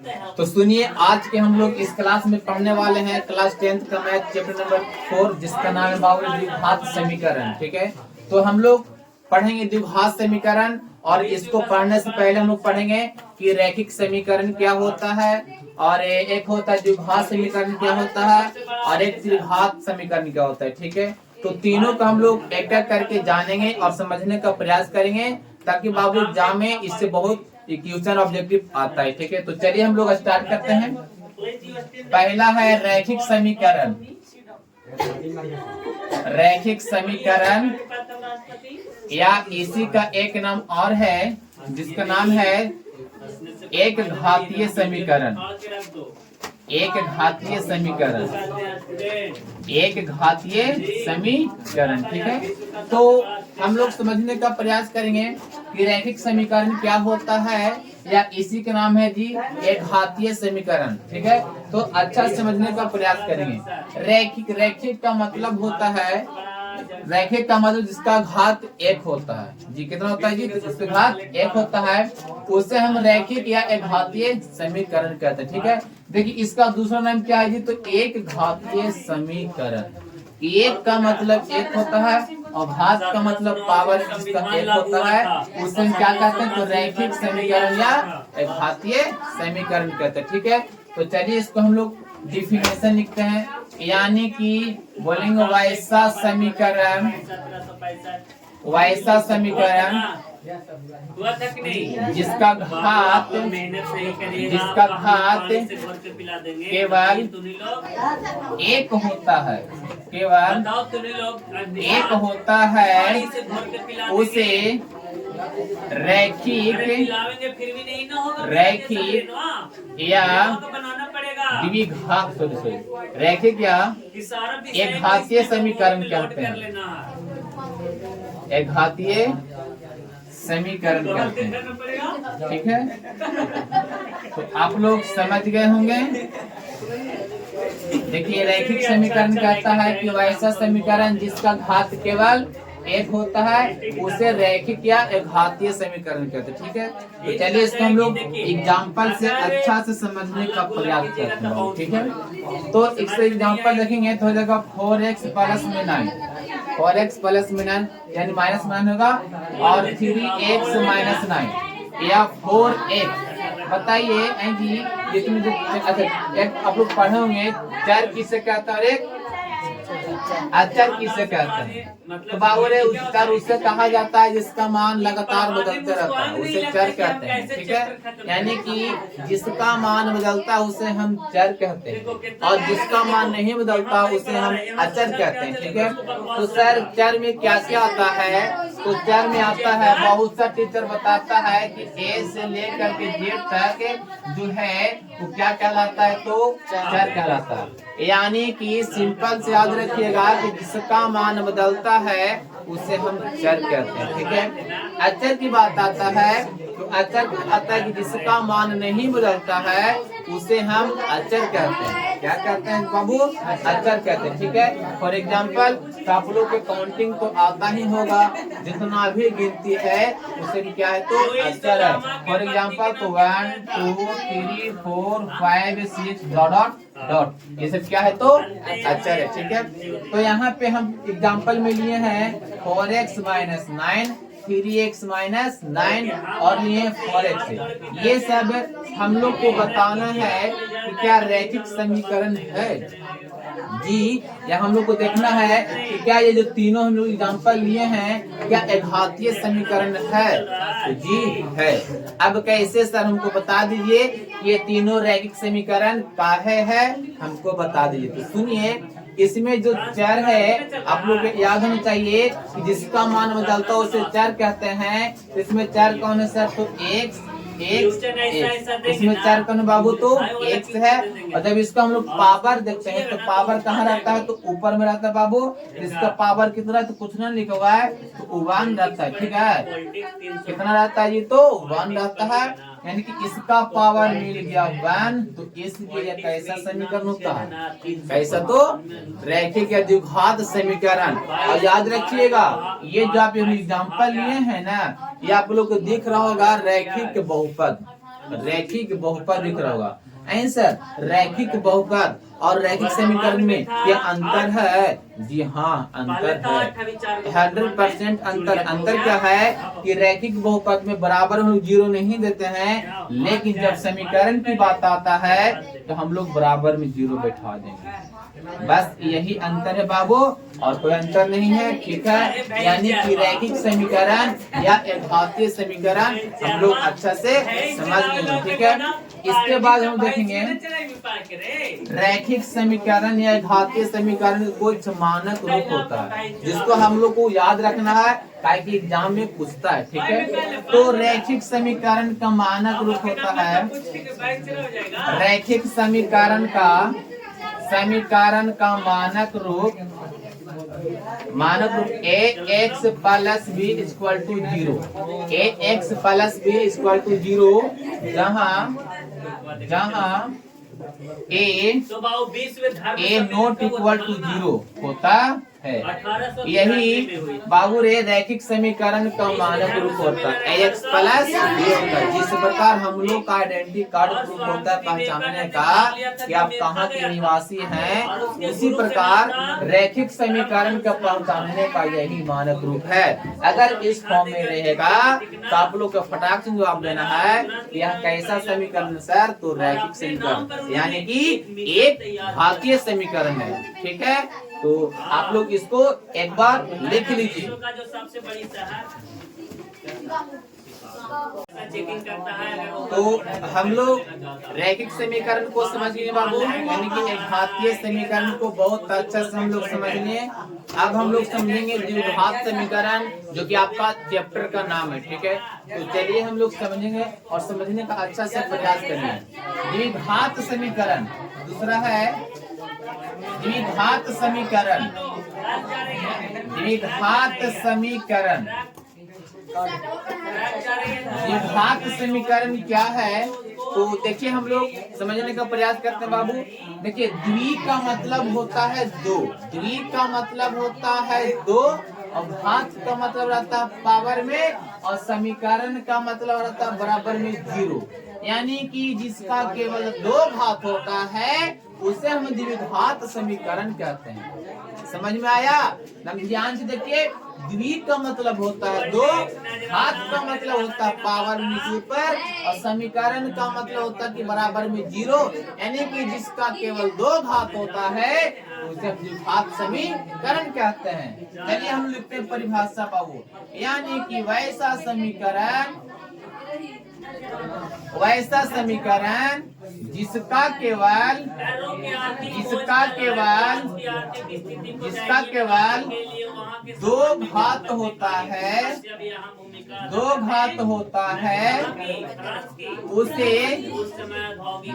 तो सुनिए, आज के हम लोग इस क्लास में पढ़ने वाले हैं क्लास 10th का मैथ चैप्टर नंबर 4, जिसका नाम है बाबू द्विघात समीकरण। ठीक है, तो हम लोग पढ़ेंगे द्विघात समीकरण, और इसको पढ़ने से पहले हम लोग पढ़ेंगे कि रैखिक समीकरण क्या होता है, और एक होता है द्विघात समीकरण क्या होता है, और एक त्रिघात समीकरण क्या होता है। ठीक है, तो तीनों का हम लोग एक एक करके जानेंगे और समझने का प्रयास करेंगे, ताकि बाबू एग्जाम में इससे बहुत क्वेश्चन ऑब्जेक्टिव आता है। ठीक है, तो चलिए हम लोग स्टार्ट करते हैं। पहला है रैखिक समीकरण। रैखिक समीकरण या इसी का एक नाम और है, जिसका नाम है एक घातीय समीकरण। एक घातीय समीकरण, एक घातीय समीकरण। ठीक है, तो हम लोग समझने का प्रयास करेंगे कि रैखिक समीकरण क्या होता है, या इसी का नाम है जी एक घातीय समीकरण। ठीक है, तो अच्छा समझने का प्रयास करेंगे। रैखिक, रैखिक का मतलब होता है, रैखिक का मतलब जिसका घात एक होता है जी। कितना होता है जी? जिसका घात एक होता है उसे हम रैखिक या एक घातीय समीकरण कहते हैं। ठीक है, देखिए इसका दूसरा नाम क्या है जी? तो एक घातीय समीकरण। एक का मतलब एक होता है और घात का मतलब पावर जिसका एक होता है, उसे हम क्या कहते हैं? तो रैखिक समीकरण या एक घातीय समीकरण कहते हैं। ठीक है, तो चलिए इसको हम लोग डिफिनेशन लिखते हैं, यानी कि बोलेंगे वैसा समीकरण, वैसा समीकरण जिसका घात केवल एक होता है, केवल एक होता है, उसे रैखिक, रैखिक या द्विघात, रैखिक या एक घातीय समीकरण कहते हैं। एक घातीय समीकरण कहते हैं। ठीक है, तो आप लोग समझ गए होंगे। देखिए रैखिक समीकरण कहता है कि वैसा समीकरण जिसका घात केवल एक होता है, उसे रैखिक या एक घातीय समीकरण कहते हैं। ठीक है, तो चलिए इसको हम लोग एग्जाम्पल से अच्छा से समझने का प्रयास करते हैं। ठीक है, तो इससे एग्जाम्पल देखेंगे तो हो जाएगा 4x प्लस में 9, 4x प्लस में 9 यानी माइनस 9 होगा, और 3x माइनस 9 या 4x। बताइए जी, इसमें जो अच्छा एक आप लोग पढ़े होंगे, चर किसे कहता है और एक अचर किसे कहते हैं? तो बाबू रे चर उससे कहा जाता है जिसका मान लगातार बदलते रहता है, उसे चर कहते हैं। ठीक है, यानी कि जिसका मान बदलता है उसे हम चर कहते हैं, और जिसका मान नहीं बदलता उसे हम अचर कहते हैं। ठीक है, तो सर चर में क्या क्या आता है? तो चर में आता है, बहुत सा टीचर बताता है कि ए से लेकर के जेड तक जो है वो क्या कहलाता है? तो चर कहलाता है। यानी कि सिंपल से याद रखिएगा कि जिसका मान बदलता है उसे हम चर कहते हैं। ठीक है, अचर की बात आता है, तो अचर आता है कि जिसका मान नहीं बदलता है उसे हम अचर कहते हैं। क्या कहते हैं बाबू? अचर कहते हैं। ठीक है, फॉर एग्जाम्पल आप लोग के काउंटिंग तो आता ही होगा, जितना भी गिनती है उसे क्या है? तो अचर है। फॉर एग्जाम्पल तो 1 2 3 4 5 6 डॉट डॉट, ये सब क्या है? तो अचर है। ठीक है, तो यहाँ पे हम एग्जाम्पल में लिए हैं 4x माइनस 9, 3x माइनस 9 और ये 4x। ये सब हम लोग को बताना है कि क्या रैखिक समीकरण है जी, या हम लोग को देखना है कि क्या ये जो तीनों हम लोग एग्जाम्पल लिए हैं क्या एक घातीय समीकरण है? तो जी है। अब कैसे सर हमको बता दीजिए ये तीनों रैखिक समीकरण काहे है, हमको बता दीजिए। तो सुनिए, इसमें जो चर है आप लोग को याद होना चाहिए कि जिसका मान बदलता है उसे चर कहते हैं। तो इसमें चर कौन है सर? तो x, इसमें चर कौन है बाबू? तो x है। और जब इसका हम लोग पावर देखते हैं तो पावर कहाँ रहता है? तो ऊपर में रहता है बाबू। इसका पावर कितना है? तो कुछ ना लिखा हुआ है, तो 1 रहता है। ठीक है, कितना रहता है जी? तो 1 रहता है, यानी कि इसका पावर मिल गया 1। तो इसलिए कैसा समीकरण होता है? कैसा? तो रैखिक या द्विघात समीकरण। और याद रखिएगा ये जो आप एग्जाम्पल लिए हैं ना, ये आप लोग को दिख रहा होगा रैखिक बहुपद। रैखिक बहुपद दिख रहा होगा। आंसर रैखिक बहुपद और रैखिक समीकरण में क्या अंतर है? जी हाँ, अंतर है, 100% अंतर। अंतर क्या है कि रैखिक बहुपद में बराबर हम लोग 0 नहीं देते हैं, लेकिन जब समीकरण की बात आता है तो हम लोग बराबर में 0 बैठा देंगे। बस यही अंतर है बाबू, और कोई अंतर नहीं है। ठीक है, यानी कि रैखिक समीकरण या घातीय समीकरण हम लोग अच्छा से समझ गए। ठीक है, इसके बाद हम देखेंगे रैखिक समीकरण या घातीय समीकरण कुछ मानक रूप होता है, जिसको हम लोग को याद रखना है, ताकि एग्जाम में पूछता है। ठीक है, तो रैखिक समीकरण का मानक रूप होता है, रैखिक समीकरण का मानक रूप ax plus b equal to 0, ax plus b equal to 0, जहाँ a नॉट इक्वल टू 0 होता है। यही बाबू रे रैखिक समीकरण का मानक रूप होता है ax प्लस b होता है। जिस प्रकार हम लोग का आइडेंटिटी कार्ड प्रूफ होता है पहचानने का कि आप कहाँ के निवासी हैं, उसी प्रकार रैखिक समीकरण का पहचानने का यही मानक रूप है। अगर इस फॉर्म में रहेगा तो आप लोग का फटाक से जवाब देना है यह कैसा समीकरण सर? तो रैखिक समीकरण, यानी कि एक घातीय समीकरण है। ठीक है, तो आप लोग इसको एक बार लिख लीजिए। तो हम लोग रैखिक समीकरण को समझ लिए बाबू, यानी कि एक घातीय समीकरण को बहुत अच्छा से हम लोग समझ लिए। अब हम लोग समझेंगे द्विघात समीकरण, जो कि आपका चैप्टर का नाम है। ठीक है, तो चलिए हम लोग समझेंगे और समझने का अच्छा से प्रयास करेंगे। द्विघात समीकरण दूसरा है द्विघात समीकरण। द्विघात समीकरण, द्विघात समीकरण क्या है? तो देखिए हम लोग समझने का प्रयास करते हैं बाबू। देखिए, द्वि का मतलब होता है दो, द्वि का मतलब होता है दो, और घात का मतलब रहता है पावर में, और समीकरण का मतलब रहता है बराबर में 0। यानी कि जिसका केवल दो घात होता है उसे हम द्विघात समीकरण कहते हैं। समझ में आया? ध्यान से देखिए, द्वि का मतलब होता है दो, घात का मतलब होता है पावर में के ऊपर, और समीकरण का मतलब होता है कि बराबर में 0। यानी कि जिसका केवल दो घात होता है उसे द्विघात समीकरण कहते हैं। चलिए हम लिखते हैं परिभाषा बाबू, यानी कि वैसा समीकरण जिसका केवल दो घात होता है, उसे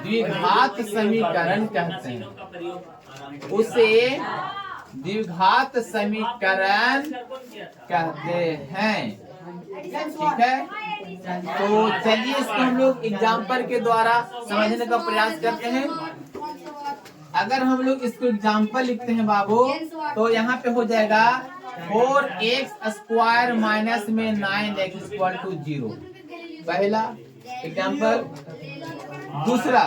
द्विघात समीकरण कहते हैं। उसे द्विघात समीकरण कहते हैं। ठीक है, तो चलिए इसको हम लोग एग्जाम्पल के द्वारा समझने का प्रयास करते हैं। अगर हम लोग इसको एग्जाम्पल लिखते हैं बाबू, तो यहाँ पे हो जाएगा 4x² माइनस में 9x इक्वल टू 0, पहला एग्जाम्पल। दूसरा,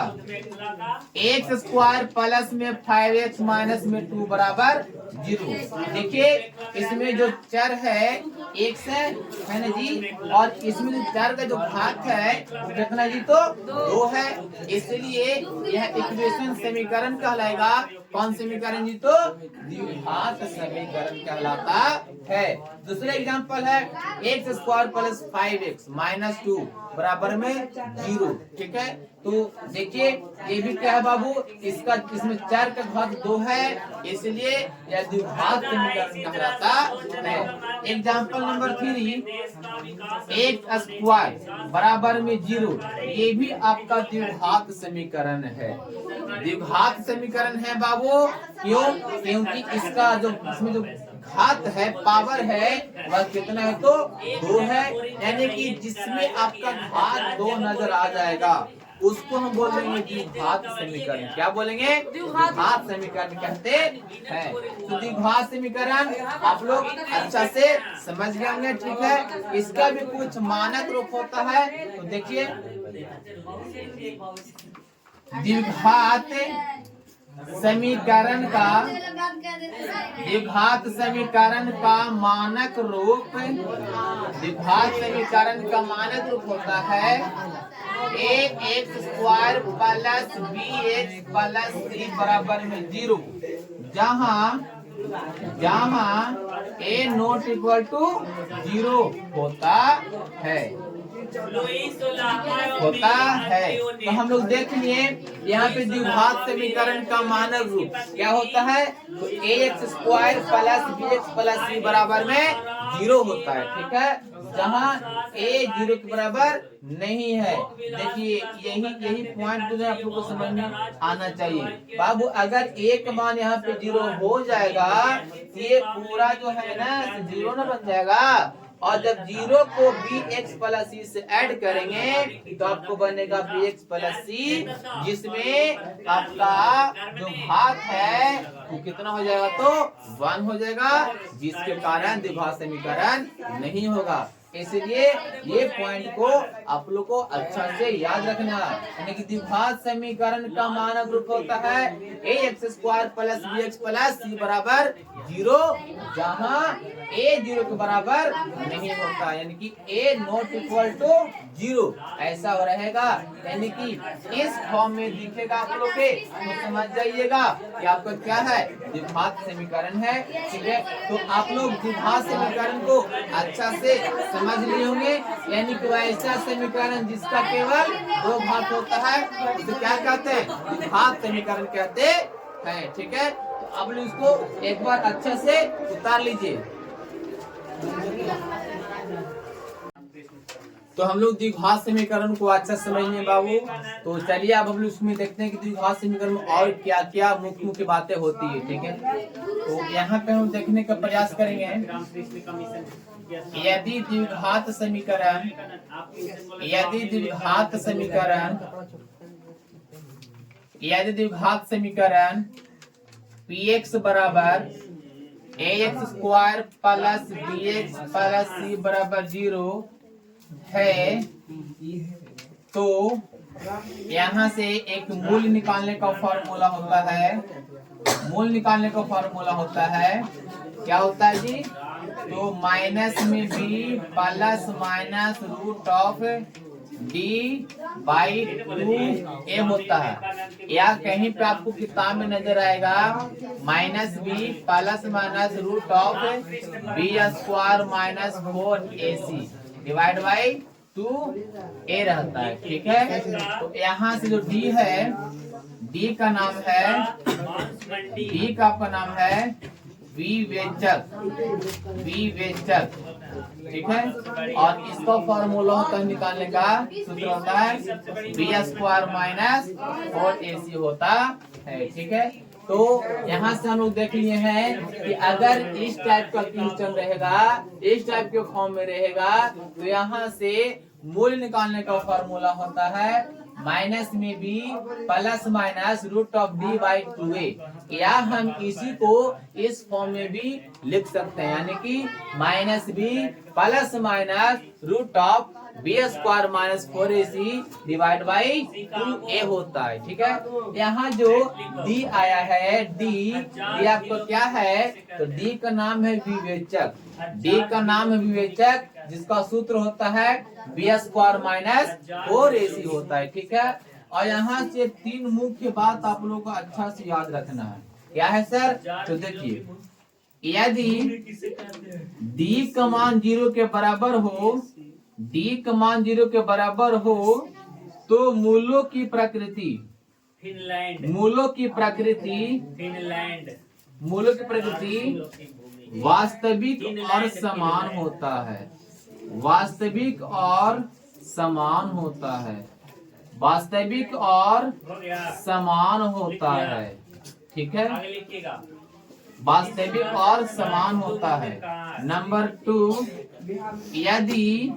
x² प्लस में 5x माइनस में 2 बराबर 0। देखिए इसमें जो चर है x है ना जी, और इसमें जो चर का जो घात है वो कितना जी? तो 2 है। इसलिए यह इक्वेशन समीकरण कहलाएगा। कौन समीकरण जी? तो द्विघात समीकरण कहलाता है। दूसरा एग्जांपल है x² प्लस 5x माइनस 2 बराबर में 0। ठीक है, तो देखिए ये भी क्या है बाबू? इसमें चर का घात 2 है, इसलिए यह द्विघात समीकरण कहलाता है। एग्जांपल नंबर 3, x² बराबर में 0, ये भी आपका द्विघात समीकरण है। द्विघात समीकरण है बाबू, क्यों? क्योंकि इसमें जो घात है, पावर है, वह कितना है? तो 2 है। यानी कि जिसमें आपका घात 2 नजर आ जाएगा उसको हम बोलेंगे द्विघात समीकरण। क्या बोलेंगे? द्विघात समीकरण कहते हैं। तो द्विघात समीकरण आप लोग अच्छा से समझ गए होंगे, ठीक है। इसका भी कुछ मानक रूप होता है, तो देखिए द्विघात समीकरण का द्विघात समीकरण का मानक रूप, द्विघात समीकरण का मानक रूप होता है ax² plus bx plus c बराबर में 0, जहाँ a नॉट इक्वल टू 0 होता है। तो हम लोग देख लिए यहाँ पे द्विघात समीकरण का मानक रूप क्या होता है, तो ax² plus bx plus c बराबर में 0 होता है, ठीक है। जहाँ a 0 के बराबर नहीं है। देखिए यही पॉइंट जो है आप लोग को समझ में आना चाहिए। बाबू अगर a का मान यहाँ पे 0 हो जाएगा, ये पूरा जो है ना 0 ना बन जाएगा, और जब 0 को bx प्लस c से ऐड करेंगे तो आपको बनेगा bx प्लस c, जिसमें आपका जो घात है वो कितना हो जाएगा, तो 1 हो जाएगा, जिसके कारण द्विघात समीकरण नहीं होगा। इसलिए ये पॉइंट को आप लोग को अच्छा से याद रखना, यानी कि द्विघात समीकरण का मानक रूप होता है ax² plus bx plus c बराबर 0, जहाँ a 0 के बराबर नहीं होता, यानी कि a नॉट इक्वल टू 0 ऐसा रहेगा। यानी कि इस फॉर्म में दिखेगा आप लोग के, तो समझ जाइएगा कि आपका क्या है, द्विघात समीकरण है, ठीक है। तो आप लोग द्विघात समीकरण को अच्छा से समझ लिए होंगे, यानी कि ऐसा समीकरण जिसका केवल 2 घात होता है तो क्या कहते हैं, द्विघात समीकरण कहते हैं, ठीक है। तो आप लोग इसको एक बार अच्छा से उतार लीजिए। तो हम लोग द्विघात समीकरण को अच्छा समझिए बाबू। तो चलिए अब हम लोग उसमें देखते हैं कि द्विघात समीकरण में और क्या क्या मुख्य मुख्य बातें होती है, ठीक है। तो यहाँ पे हम देखने का प्रयास करेंगे, यदि द्विघात समीकरण px बराबर ax² plus bx plus c बराबर 0 है, तो यहाँ से एक मूल निकालने का फॉर्मूला होता है। क्या होता है जी, तो माइनस में b plus minus root of d by 2a होता है, या कहीं पे आपको किताब में नजर आएगा minus b plus minus root of b² minus 4ac divide by 2a रहता है, ठीक है। तो यहाँ से जो d है, d का आपका नाम है विवेचक, ठीक है। और इसका फॉर्मूला होता है, निकालने का सूत्र होता है b² माइनस 4ac होता है, ठीक है। तो यहाँ से हम लोग देख लिए हैं कि अगर इस टाइप का क्वेश्चन रहेगा, इस टाइप के फॉर्म में रहेगा, तो यहाँ से मूल निकालने का फॉर्मूला होता है माइनस में b plus minus root of d by 2a, या हम इसी को इस फॉर्म में भी लिख सकते हैं, यानी कि minus b plus minus root of b² minus 4ac divide by 2a होता है, ठीक है। यहाँ जो d आया है, d आपको क्या है, तो d का नाम है विवेचक, जिसका सूत्र होता है b² माइनस 4ac होता है, ठीक है। और यहाँ से 3 मुख्य बात आप लोगों को अच्छा से याद रखना है। क्या है सर, तो देखिए, यदि d का मान 0 के बराबर हो, तो मूलों की प्रकृति वास्तविक और समान होता है, ठीक है। वास्तविक और समान होता है। नंबर 2, यदि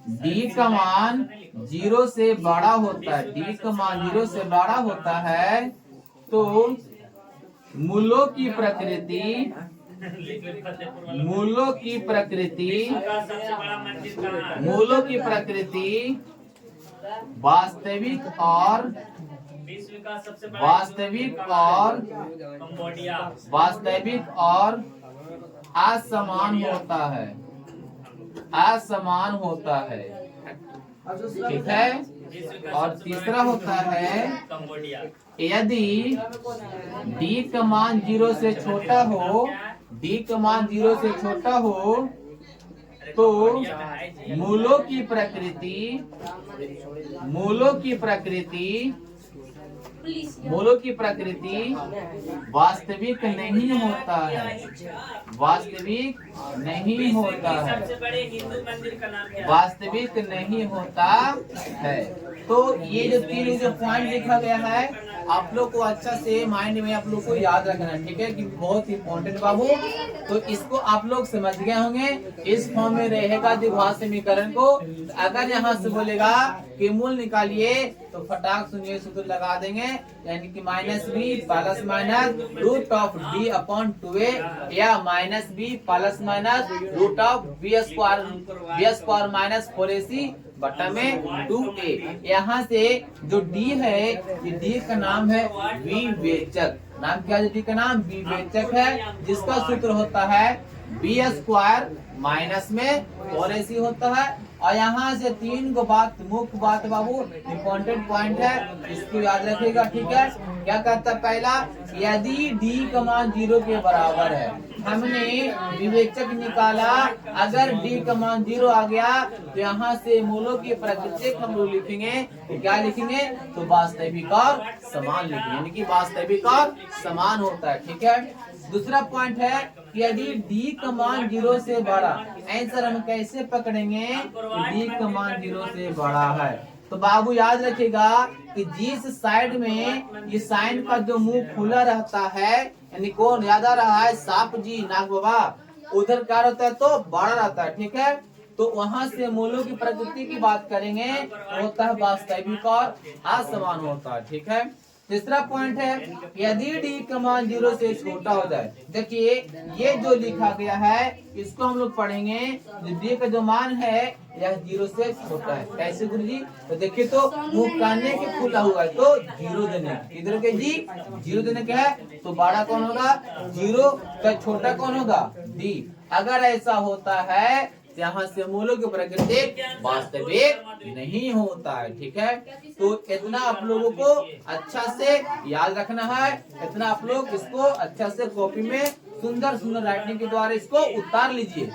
डी का मान 0 से बड़ा होता है, डी का मान 0 से बड़ा होता है, तो मूलों की प्रकृति वास्तविक और असमान होता है, ठीक है। और तीसरा होता है यदि डी का मान 0 से छोटा हो, डी का मान 0 से छोटा हो, तो मूलों की प्रकृति वास्तविक नहीं होता है, वास्तविक नहीं होता है। तो ये जो तीन जो पॉइंट लिखा गया है, आप लोग को अच्छा से माइंड में आप लोग को याद रखना है, ठीक है, कि बहुत इंपॉर्टेंट बाबू। तो इसको आप लोग समझ गए होंगे। इस फॉर्म में रहेगा द्विघात समीकरण को। अगर यहाँ से बोलेगा कि मूल निकालिए, तो फटाक सुनिए सूत्र लगा देंगे, यानी कि -b plus minus root of d upon 2a, या -b plus minus root of b square minus 4ac बटा में 2a। यहाँ से जो d है, ये d का नाम है विवेचक। नाम क्या है d का नाम? विवेचक है, जिसका सूत्र होता है b स्क्वायर माइनस में 4ac होता है। और यहाँ से तीन को बात, मुख्य बात बाबू, इम्पोर्टेंट पॉइंट है, इसको याद रखिएगा, ठीक है। क्या कहता है? पहला, यदि d का मान 0 के बराबर है, हमने विवेचक निकाला, अगर d का मान 0 आ गया, तो यहाँ से मूलों की प्रकृति हम लोग लिखेंगे, तो क्या लिखेंगे? तो वास्तविक और समान लिखेंगे, यानी कि वास्तविक और समान होता है, ठीक है। दूसरा पॉइंट है कि यदि d का मान 0 से बड़ा, आंसर हम कैसे पकड़ेंगे कि d का मान 0 से बड़ा है? तो बाबू याद रखिएगा कि जिस साइड में ये साइन का जो मुंह खुला रहता है, यानी कौन याद आ रहा है? सांप जी, नाग बाबा, उधर क्या रहता है? तो बड़ा रहता है, ठीक है। तो वहां से मूलों की प्रकृति की बात करेंगे, होता है वास्तविक और असमान होता है, ठीक है। तीसरा पॉइंट है, यदि d का मान 0 से छोटा हो जाए। देखिए ये जो लिखा गया है, इसको हम लोग पढ़ेंगे, d का जो मान है यह 0 से छोटा है। कैसे गुरुजी? तो देखिए, तो मुंह काने के खुला हुआ है, तो 0 देने, इधर के जी 0 देने का है, तो बड़ा कौन होगा? 0, तो छोटा कौन होगा? d। अगर ऐसा होता है, यहाँ से मूलों की प्रकृति वास्तविक नहीं होता है, ठीक है। तो इतना आप लोगों को अच्छा से याद रखना है, इतना आप लोग इसको अच्छा से कॉपी में सुंदर सुंदर राइटिंग के द्वारा इसको उतार लीजिए।